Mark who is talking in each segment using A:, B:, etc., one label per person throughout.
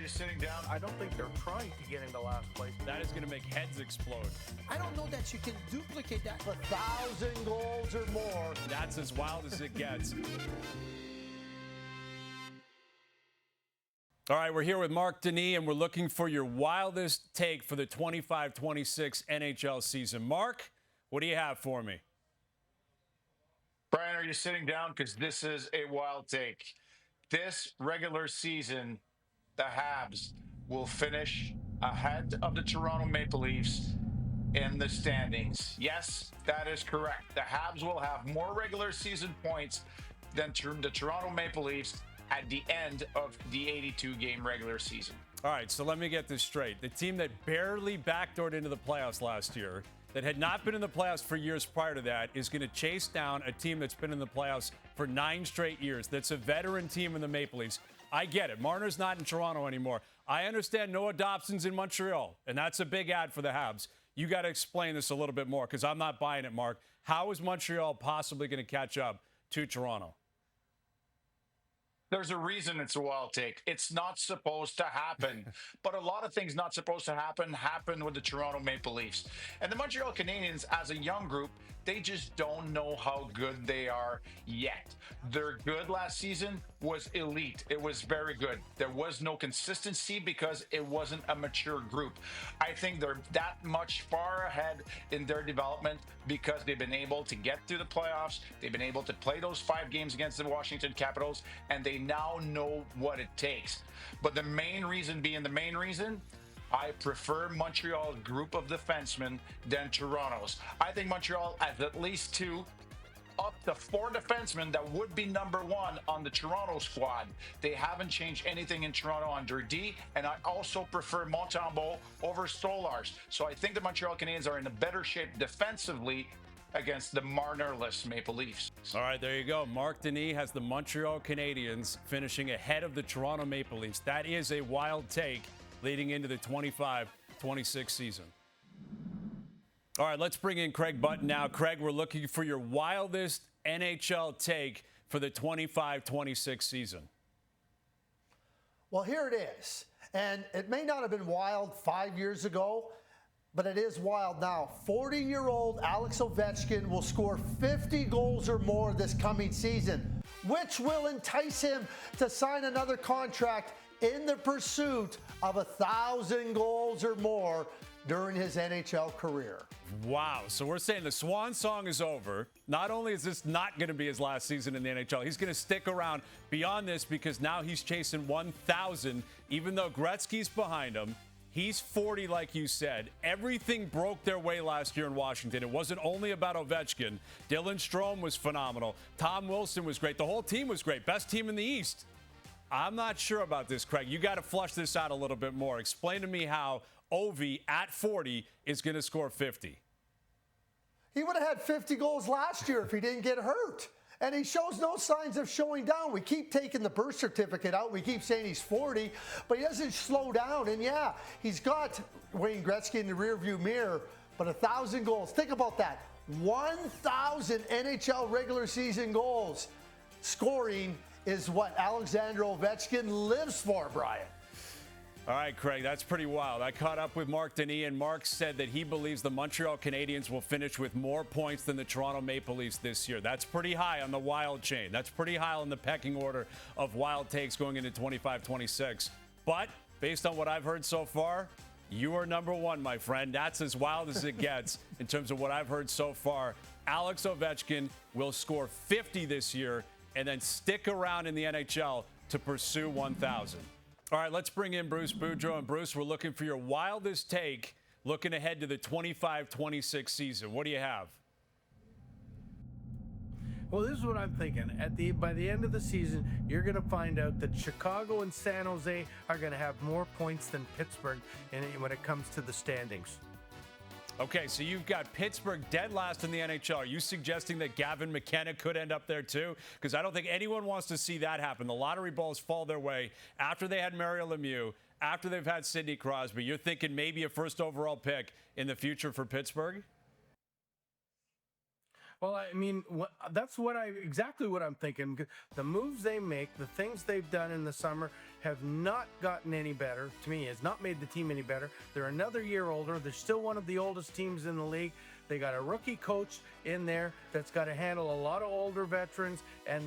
A: you sitting down?
B: I don't think they're trying to get into last place.
C: That is going to make heads explode.
D: I don't know that you can duplicate that.
E: 1,000 goals or more.
C: That's as wild as it gets. All right, we're here with Marc Denis, and we're looking for your wildest take for the 25-26 NHL season. Marc, what do you have for me?
A: Brian, are you sitting down? Because this is a wild take. This regular season, the Habs will finish ahead of the Toronto Maple Leafs in the standings. Yes, that is correct. The Habs will have more regular season points than the Toronto Maple Leafs at the end of the 82-game regular season.
C: All right, so let me get this straight. The team that barely backdoored into the playoffs last year, that had not been in the playoffs for years prior to that, is going to chase down a team that's been in the playoffs for 9 straight years. That's a veteran team in the Maple Leafs. I get it. Marner's not in Toronto anymore. I understand Noah Dobson's in Montreal, and that's a big ad for the Habs. You got to explain this a little bit more because I'm not buying it, Marc. How is Montreal possibly going to catch up to Toronto?
A: There's a reason it's a wild take. It's not supposed to happen. But a lot of things not supposed to happen with the Toronto Maple Leafs. And the Montreal Canadiens, as a young group, they just don't know how good they are yet. Their good last season was elite. It was very good. There was no consistency because it wasn't a mature group. I think they're that much far ahead in their development because they've been able to get through the playoffs. They've been able to play those 5 games against the Washington Capitals, and they now know what it takes. But the main reason, I prefer Montreal's group of defensemen than Toronto's. I think Montreal has at least 2, up to 4 defensemen that would be number 1 on the Toronto squad. They haven't changed anything in Toronto under D, and I also prefer Montembeault over Stolars. So I think the Montreal Canadiens are in a better shape defensively against the Marner-less Maple Leafs.
C: All right, there you go. Marc Denis has the Montreal Canadiens finishing ahead of the Toronto Maple Leafs. That is a wild take leading into the 25-26 season. All right, let's bring in Craig Button now. Craig, we're looking for your wildest NHL take for the 25-26 season.
E: Well, here it is. And it may not have been wild 5 years ago, but it is wild now. 40-year-old Alex Ovechkin will score 50 goals or more this coming season, which will entice him to sign another contract in the pursuit of 1,000 goals or more during his NHL career.
C: Wow. So we're saying the swan song is over. Not only is this not going to be his last season in the NHL, he's going to stick around beyond this because now he's chasing 1,000, even though Gretzky's behind him. He's 40, like you said. Everything broke their way last year in Washington. It wasn't only about Ovechkin. Dylan Strome was phenomenal. Tom Wilson was great. The whole team was great. Best team in the East. I'm not sure about this, Craig. You got to flush this out a little bit more. Explain to me how Ovi at 40 is going to score 50.
E: He would have had 50 goals last year if he didn't get hurt. And he shows no signs of slowing down. We keep taking the birth certificate out. We keep saying he's 40, but he doesn't slow down. And yeah, he's got Wayne Gretzky in the rearview mirror, but 1,000 goals. Think about that. 1,000 NHL regular season goals. Scoring is what Alexander Ovechkin lives for, Brian.
C: All right, Craig, that's pretty wild. I caught up with Marc Denis, and Marc said that he believes the Montreal Canadiens will finish with more points than the Toronto Maple Leafs this year. That's pretty high on the wild chain. That's pretty high on the pecking order of wild takes going into 25-26. But based on what I've heard so far, you are number 1, my friend. That's as wild as it gets in terms of what I've heard so far. Alex Ovechkin will score 50 this year and then stick around in the NHL to pursue 1,000. All right, let's bring in Bruce Boudreau. And Bruce, we're looking for your wildest take looking ahead to the 25-26 season. What do you have?
B: Well, this is what I'm thinking. By the end of the season, you're going to find out that Chicago and San Jose are going to have more points than Pittsburgh when it comes to the standings.
C: Okay, so you've got Pittsburgh dead last in the NHL. Are you suggesting that Gavin McKenna could end up there too? Because I don't think anyone wants to see that happen. The lottery balls fall their way after they had Mario Lemieux, after they've had Sidney Crosby. You're thinking maybe a first overall pick in the future for Pittsburgh?
B: Well, I mean, that's exactly what I'm thinking. The moves they make, the things they've done in the summer have not gotten any better. To me, has not made the team any better. They're another year older. They're still one of the oldest teams in the league. They got a rookie coach in there that's got to handle a lot of older veterans, and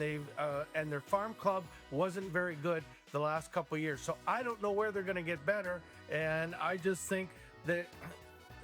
B: and their farm club wasn't very good the last couple of years. So I don't know where they're going to get better, and I just think that.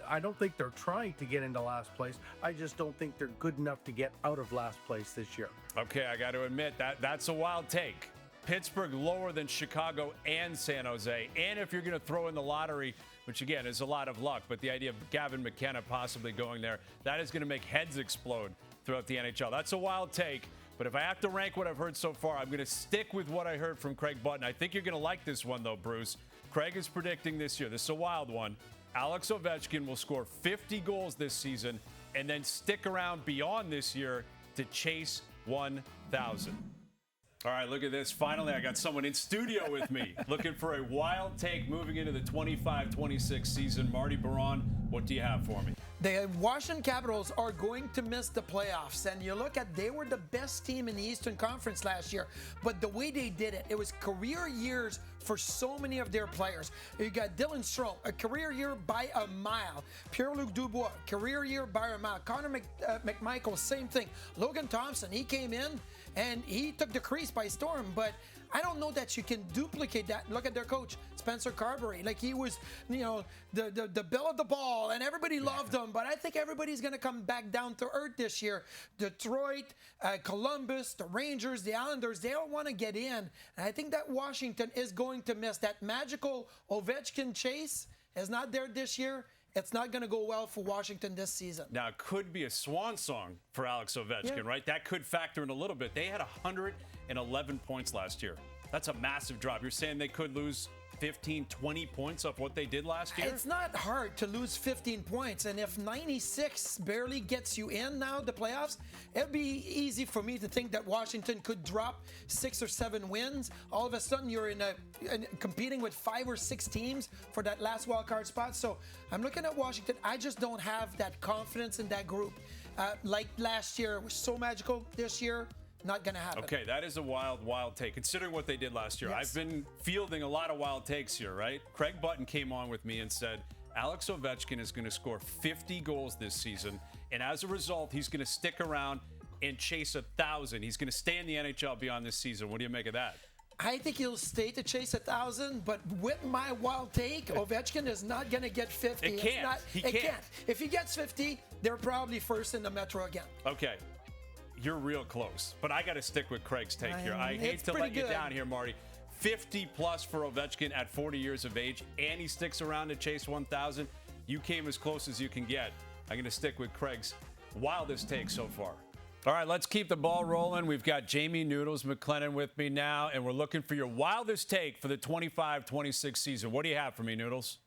B: I don't think they're trying to get into last place. I just don't think they're good enough to get out of last place this year.
C: Okay, I got to admit that's a wild take. Pittsburgh lower than Chicago and San Jose. And if you're going to throw in the lottery, which again is a lot of luck, but the idea of Gavin McKenna possibly going there, that is going to make heads explode throughout the NHL. That's a wild take. But if I have to rank what I've heard so far, I'm going to stick with what I heard from Craig Button. I think you're going to like this one, though, Bruce. Craig is predicting this year. This is a wild one. Alex Ovechkin will score 50 goals this season and then stick around beyond this year to chase 1,000. All right, look at this. Finally, I got someone in studio with me looking for a wild take moving into the 25-26 season. Marty Biron, what do you have for me?
D: The Washington Capitals are going to miss the playoffs. And you look at, they were the best team in the Eastern Conference last year. But the way they did it, it was career years for so many of their players. You got Dylan Strome, a career year by a mile. Pierre-Luc Dubois, career year by a mile. Connor McMichael, same thing. Logan Thompson, he came in and he took the crease by storm. But I don't know that you can duplicate that. Look at their coach, Spencer Carberry. Like, he was, the belle of the ball, and everybody loved him. But I think everybody's going to come back down to earth this year. Detroit, Columbus, the Rangers, the Islanders, they all want to get in. And I think that Washington is going to miss that magical Ovechkin chase. Is not there this year. It's not going to go well for Washington this season.
C: Now, it could be a swan song for Alex Ovechkin, right? That could factor in a little bit. They had 111 points last year. That's a massive drop. You're saying they could lose 15, 20 points off what they did last year?
D: It's not hard to lose 15 points. And if 96 barely gets you in now, the playoffs, it'd be easy for me to think that Washington could drop 6 or 7 wins. All of a sudden, you're in competing with 5 or 6 teams for that last wild card spot. So I'm looking at Washington. I just don't have that confidence in that group. Like last year, it was so magical. This year, not going to happen.
C: Okay, that is a wild take, considering what they did last year.
D: Yes.
C: I've been fielding a lot of wild takes here, right? Craig Button came on with me and said, Alex Ovechkin is going to score 50 goals this season, and as a result, he's going to stick around and chase 1,000. He's going to stay in the NHL beyond this season. What do you make of that?
D: I think he'll stay to chase 1,000, but with my wild take, Ovechkin is not going to get 50.
C: He can't.
D: He can't. If he gets 50, they're probably first in the Metro again.
C: Okay. You're real close, but I got to stick with Craig's take here. I hate to let you down here, Marty. 50 plus for Ovechkin at 40 years of age, and he sticks around to chase 1,000. You came as close as you can get. I'm going to stick with Craig's wildest take so far. All right, let's keep the ball rolling. We've got Jamie Noodles McLennan with me now, and we're looking for your wildest take for the 25-26 season. What do you have for me, Noodles?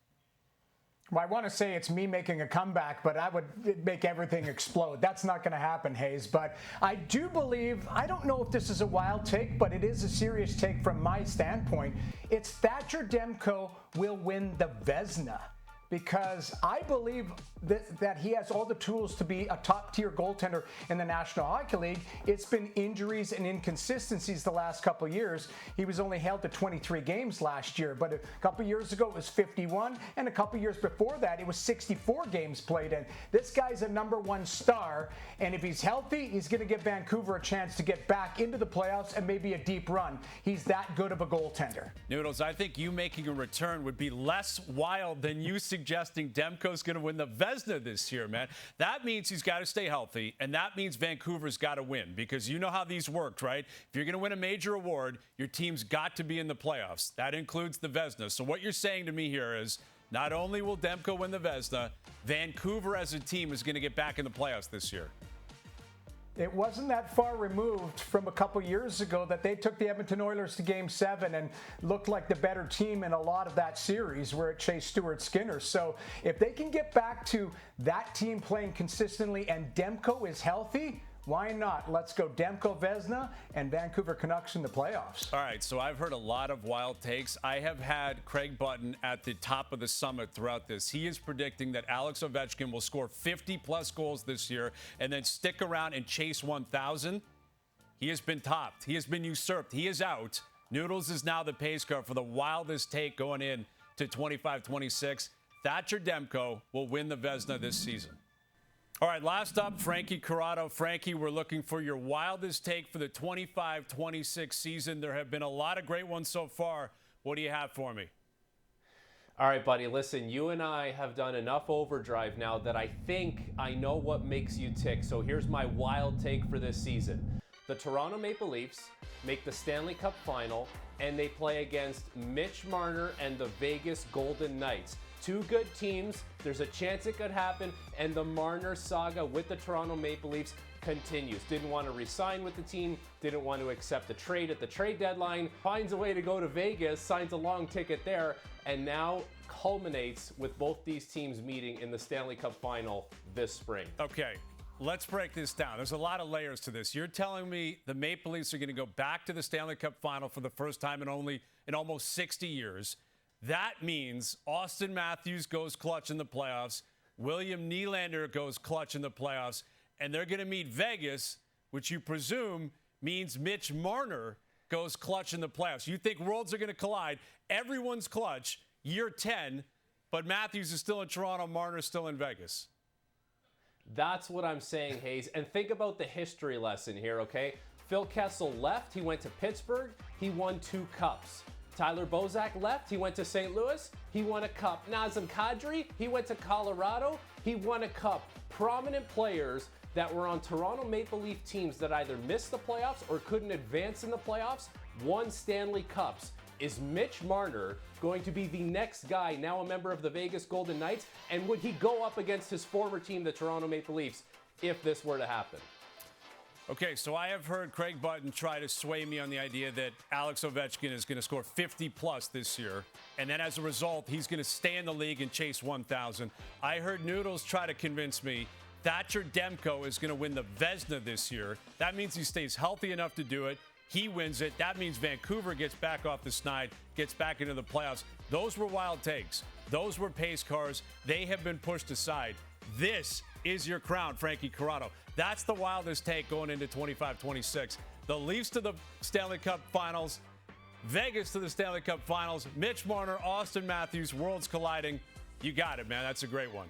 F: Well, I want to say it's me making a comeback, but I would make everything explode. That's not going to happen, Hayes. But I do believe, I don't know if this is a wild take, but it is a serious take from my standpoint. It's Thatcher Demko will win the Vezina, because I believe that he has all the tools to be a top-tier goaltender in the National Hockey League. It's been injuries and inconsistencies the last couple of years. He was only held to 23 games last year, but a couple of years ago it was 51, and a couple of years before that it was 64 games played in. This guy's a #1 star, and if he's healthy, he's going to give Vancouver a chance to get back into the playoffs and maybe a deep run. He's that good of a goaltender.
C: Noodles, I think you making a return would be less wild than you suggesting Demko's going to win the Vezina this year, man. That means he's got to stay healthy, and that means Vancouver's got to win, because you know how these worked, right? If you're going to win a major award, your team's got to be in the playoffs. That includes the Vezina. So what you're saying to me here is not only will Demko win the Vezina, Vancouver as a team is going to get back in the playoffs this year.
F: It wasn't that far removed from a couple years ago that they took the Edmonton Oilers to Game 7 and looked like the better team in a lot of that series where it chased Stuart Skinner. So if they can get back to that team playing consistently and Demko is healthy, Why not? Let's go Demko Vezina and Vancouver Canucks in the playoffs.
C: All right, so I've heard a lot of wild takes. I have had Craig Button at the top of the summit throughout this. He is predicting that Alex Ovechkin will score 50-plus goals this year and then stick around and chase 1,000. He has been topped. He has been usurped. He is out. Noodles is now the pace car for the wildest take going in to 25-26. Thatcher Demko will win the Vezina this season. All right, last up, Frankie Corrado. Frankie, we're looking for your wildest take for the 25-26 season. There have been a lot of great ones so far. What do you have for me?
G: All right, buddy, listen, you and I have done enough overdrive now that I think I know what makes you tick. So here's my wild take for this season. The Toronto Maple Leafs make the Stanley Cup final, and they play against Mitch Marner and the Vegas Golden Knights. Two good teams. There's a chance it could happen, and the Marner saga with the Toronto Maple Leafs continues. Didn't want to re-sign with the team, didn't want to accept a trade at the trade deadline, finds a way to go to Vegas, signs a long ticket there, and now culminates with both these teams meeting in the Stanley Cup final this spring.
C: Okay, let's break this down. There's a lot of layers to this. You're telling me the Maple Leafs are going to go back to the Stanley Cup final for the first time in almost 60 years. That means Austin Matthews goes clutch in the playoffs, William Nylander goes clutch in the playoffs, and they're going to meet Vegas, which you presume means Mitch Marner goes clutch in the playoffs. You think worlds are going to collide. Everyone's clutch, year 10, but Matthews is still in Toronto, Marner's still in Vegas.
G: That's what I'm saying, Hayes. And think about the history lesson here, okay? Phil Kessel left. He went to Pittsburgh. He won 2 cups. Tyler Bozak left. He went to St. Louis. He won a cup. Nazem Kadri, he went to Colorado. He won a cup. Prominent players that were on Toronto Maple Leaf teams that either missed the playoffs or couldn't advance in the playoffs won Stanley Cups. Is Mitch Marner going to be the next guy, now a member of the Vegas Golden Knights? And would he go up against his former team, the Toronto Maple Leafs, if this were to happen?
C: Okay, so I have heard Craig Button try to sway me on the idea that Alex Ovechkin is going to score 50-plus this year, and then as a result, he's going to stay in the league and chase 1,000. I heard Noodles try to convince me Thatcher Demko is going to win the Vezina this year. That means he stays healthy enough to do it. He wins it. That means Vancouver gets back off the snide, gets back into the playoffs. Those were wild takes. Those were pace cars. They have been pushed aside. This is your crown, Frankie Corrado. That's the wildest take going into 25-26. The Leafs to the Stanley Cup Finals, Vegas to the Stanley Cup Finals, Mitch Marner, Austin Matthews, worlds colliding. You got it, man. That's a great one.